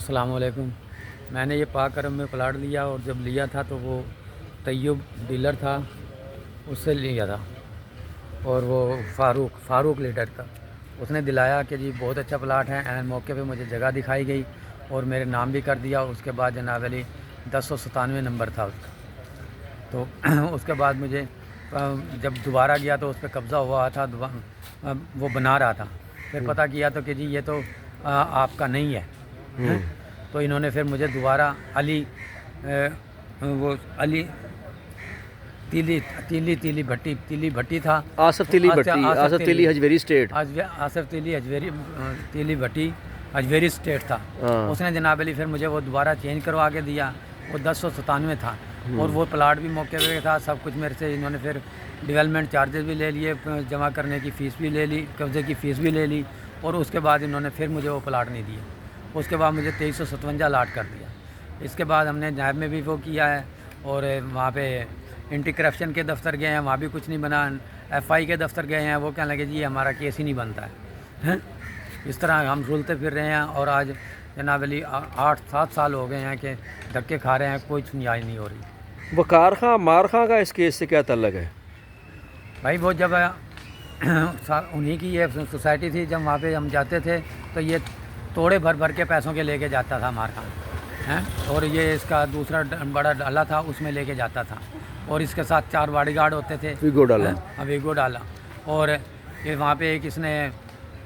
अस्सलाम वालेकुम। मैंने ये पाक करम में प्लाट लिया और जब लिया था तो वो तैयब डीलर था, उससे लिया था। और वो फ़ारूक लीडर था, उसने दिलाया कि जी बहुत अच्छा प्लाट है। एन मौके पे मुझे जगह दिखाई गई और मेरे नाम भी कर दिया। उसके बाद जनाब अली 1097 नंबर था उसका। तो उसके बाद मुझे जब दोबारा गया तो उस पर कब्ज़ा हुआ था, वो बना रहा था। फिर पता किया तो कि जी ये तो आपका नहीं है। तो इन्होंने फिर मुझे दोबारा वो अली तीली भट्टी था। आसफ तीली भट्टी, आसफ तीली हजवेरी स्टेट, आसफ तीली हजवेरी तीली भट्टी हजवेरी स्टेट था। उसने जनाब अली फिर मुझे वो दोबारा चेंज करवा के दिया। वो 1097 था और वो प्लाट भी मौके पे था, सब कुछ मेरे से। इन्होंने फिर डेवलपमेंट चार्जेस भी ले लिए, जमा करने की फ़ीस भी ले ली, कब्ज़े की फ़ीस भी ले ली। और उसके बाद इन्होंने फिर मुझे वो प्लाट नहीं दिया। उसके बाद मुझे 2357 लाट कर दिया। इसके बाद हमने नायब में भी वो किया है और वहाँ पे एंटी करप्शन के दफ्तर गए हैं, वहाँ भी कुछ नहीं बना। FI के दफ्तर गए हैं, वो कहने लगे जी हमारा केस ही नहीं बनता है। इस तरह हम रुलते फिर रहे हैं और आज जनाब अली 8-7 साल हो गए हैं कि धक्के खा रहे हैं, कोई सुनवाई नहीं हो रही। वकार खां मार खां का इस केस से क्या ताल्लुक है? भाई वो जब उन्हीं की ये सोसाइटी थी, जब वहाँ पे हम जाते थे तो ये तोड़े भर के पैसों के लेके जाता था मार खां हैं। और ये इसका दूसरा बड़ा डाला था, उसमें लेके जाता था। और इसके साथ 4 बॉडीगार्ड होते थे। वीगो डाला। और ये वहाँ पे एक इसने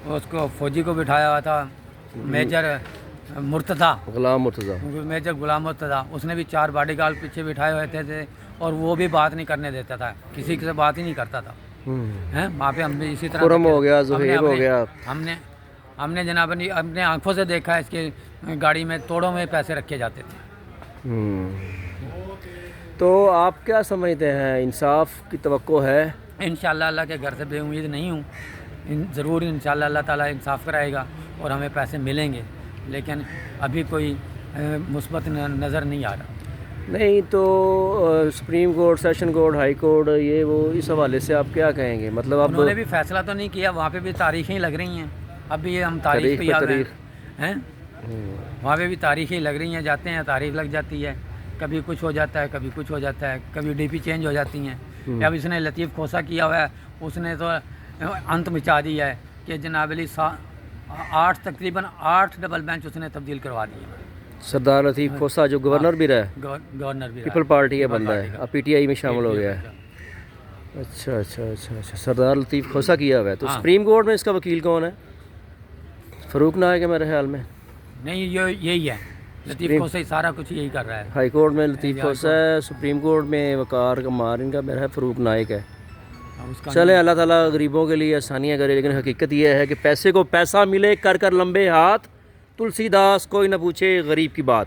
उसको फौजी को बिठाया हुआ था, मेजर गुलाम मुर्तज़ा। उसने भी 4 बॉडीगार्ड पीछे बिठाए हुए थे और वो भी बात नहीं करने देता था, किसी से बात ही नहीं करता था। हैं वहाँ पे हम भी इसी तरह हो गया, ज़ुहैब हो गया। हमने जनाब अपने आंखों से देखा है, इसकी गाड़ी में तोड़ों में पैसे रखे जाते थे। तो आप क्या समझते हैं, इंसाफ की तवक्को है? इंशाअल्लाह अल्लाह के घर से बेउम्मीद नहीं हूँ, ज़रूर इंशाअल्लाह अल्लाह ताला इंसाफ कराएगा और हमें पैसे मिलेंगे। लेकिन अभी कोई मुस्बत नज़र नहीं आ रहा। नहीं तो supreme court, session court, high court, ये वो, इस हवाले से आप क्या कहेंगे? मतलब आप उन्होंने भी फैसला तो नहीं किया, वहाँ पे भी तारीखें लग रही हैं। अभी ये हम तारीख पे आ गए हैं, वहाँ पे भी तारीखें लग रही हैं, जाते हैं तारीख लग जाती है, कभी कुछ हो जाता है, कभी कुछ हो जाता है, कभी DP चेंज हो जाती हैं। अब इसने लतीफ़ खोसा किया हुआ है, उसने तो अंत मचा दिया है कि जनाब अली तकरीबन 8 डबल बेंच उसने तब्दील करवा दिए। सरदार लतीफ़ खोसा जो गवर्नर भी रहा है, गवर्नर भी पीपल पार्टी का बंदा है, अब PTI में शामिल हो गया है। अच्छा, सरदार लतीफ़ खोसा किया हुआ है। तो सुप्रीम कोर्ट में इसका वकील कौन है? फ़ारूक नायक है मेरे ख्याल में। नहीं, यही है, लतीफ़ खोसा ही सारा कुछ यही कर रहा है। हाई कोर्ट में लतीफ़ खोसा है, सुप्रीम कोर्ट में वकार का मार इनका मेरा है फ़ारूक नायक है। चले, अल्लाह ताला गरीबों के लिए आसानियाँ करे। लेकिन हकीकत यह है कि पैसे को पैसा मिले, कर लंबे हाथ, तुलसीदास कोई ना पूछे गरीब की बात।